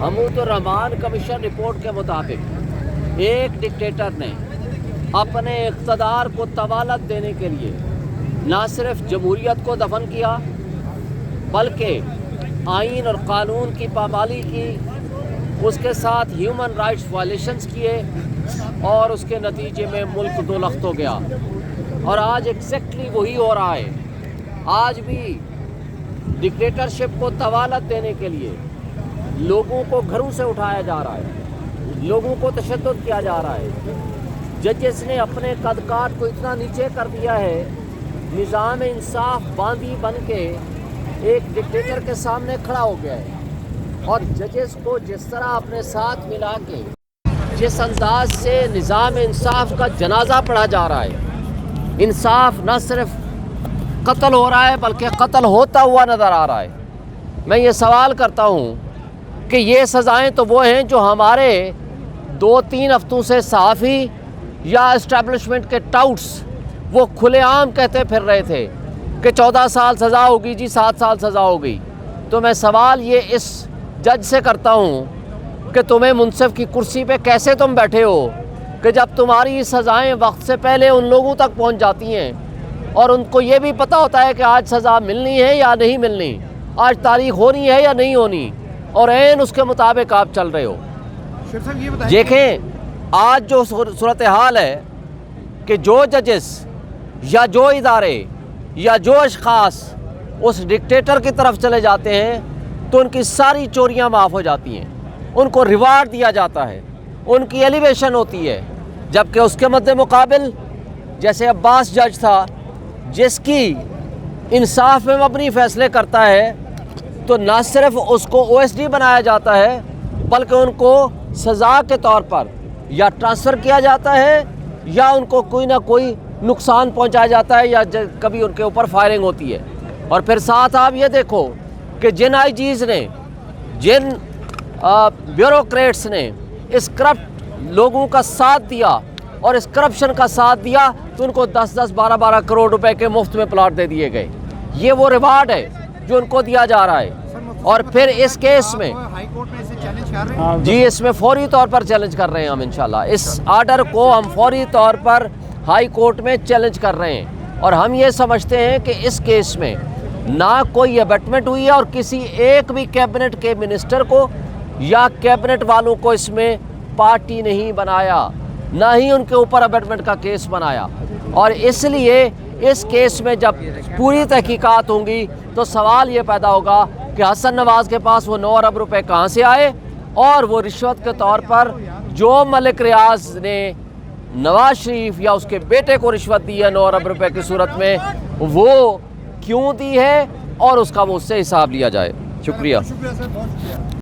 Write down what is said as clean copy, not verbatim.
حمود الرحمان commission report کے مطابق ایک ڈکٹیٹر نے اپنے اقتدار کو طوالت دینے کے لیے نہ صرف جمہوریت کو دفن کیا بلکہ آئین اور قانون کی پامالی کی، اس کے ساتھ ہیومن رائٹس وائلیشنز کیے اور اس کے نتیجے میں ملک دو لخت ہو گیا۔ اور آج ایگزیکٹلی وہی ہو رہا ہے۔ آج بھی ڈکٹیٹرشپ کو طوالت دینے کے لیے لوگوں کو گھروں سے اٹھایا جا رہا ہے، لوگوں کو تشدد کیا جا رہا ہے۔ ججز نے اپنے قد کاٹ کو اتنا نیچے کر دیا ہے، نظام انصاف باندی بن کے ایک ڈکٹیٹر کے سامنے کھڑا ہو گیا ہے، اور ججز کو جس طرح اپنے ساتھ ملا کے جس انداز سے نظام انصاف کا جنازہ پڑھا جا رہا ہے، انصاف نہ صرف قتل ہو رہا ہے بلکہ قتل ہوتا ہوا نظر آ رہا ہے۔ میں یہ سوال کرتا ہوں کہ یہ سزائیں تو وہ ہیں جو ہمارے 2-3 ہفتوں سے صحافی یا اسٹیبلشمنٹ کے ٹاؤٹس وہ کھلے عام کہتے پھر رہے تھے کہ 14 سال سزا ہوگی جی، 7 سال سزا ہوگی۔ تو میں سوال یہ اس جج سے کرتا ہوں کہ تمہیں منصف کی کرسی پہ کیسے تم بیٹھے ہو کہ جب تمہاری سزائیں وقت سے پہلے ان لوگوں تک پہنچ جاتی ہیں اور ان کو یہ بھی پتہ ہوتا ہے کہ آج سزا ملنی ہے یا نہیں ملنی، آج تاریخ ہونی ہے یا نہیں ہونی، اور عین اس کے مطابق آپ چل رہے ہو۔ دیکھیں آج جو صورتحال ہے کہ جو ججز یا جو ادارے یا جو اشخاص اس ڈکٹیٹر کی طرف چلے جاتے ہیں تو ان کی ساری چوریاں معاف ہو جاتی ہیں، ان کو ریوارڈ دیا جاتا ہے، ان کی ایلیویشن ہوتی ہے، جبکہ اس کے مد مقابل جیسے عباس جج تھا جس کی انصاف میں مبنی فیصلے کرتا ہے، تو نہ صرف اس کو OSD بنایا جاتا ہے بلکہ ان کو سزا کے طور پر یا ٹرانسفر کیا جاتا ہے یا ان کو کوئی نہ کوئی نقصان پہنچایا جاتا ہے یا کبھی ان کے اوپر فائرنگ ہوتی ہے۔ اور پھر ساتھ آپ یہ دیکھو کہ جن IGs نے، جن بیوروکریٹس نے اس کرپٹ لوگوں کا ساتھ دیا اور اس کرپشن کا ساتھ دیا تو ان کو 10-10 12-12 کروڑ روپے کے مفت میں پلاٹ دے دیے گئے۔ یہ وہ ریوارڈ ہے جو ان کو دیا جا رہا ہے۔ اور پھر اس کیس میں ہائی کورٹ میں اسے چیلنج کر رہے ہیں؟ جی اس میں فوری طور پر چیلنج کر رہے ہیں ہم انشاءاللہ، اس آرڈر کو ہم فوری طور پر ہائی کورٹ میں چیلنج کر رہے ہیں، اور ہم یہ سمجھتے ہیں کہ اس کیس میں نہ کوئی ابیٹمنٹ ہوئی ہے اور کسی ایک بھی کیبنٹ کے منسٹر کو یا کیبنٹ والوں کو اس میں پارٹی نہیں بنایا، نہ ہی ان کے اوپر ابیٹمنٹ کا کیس بنایا۔ اور اس لیے اس کیس میں جب پوری تحقیقات ہوں گی تو سوال یہ پیدا ہوگا کہ حسن نواز کے پاس وہ 9 ارب روپے کہاں سے آئے، اور وہ رشوت کے طور پر جو ملک ریاض نے نواز شریف یا اس کے بیٹے کو رشوت دی ہے 9 ارب روپے کی صورت میں، وہ کیوں دی ہے، اور اس کا وہ اس سے حساب لیا جائے۔ شکریہ۔ شکریہ سر، بہت شکریہ۔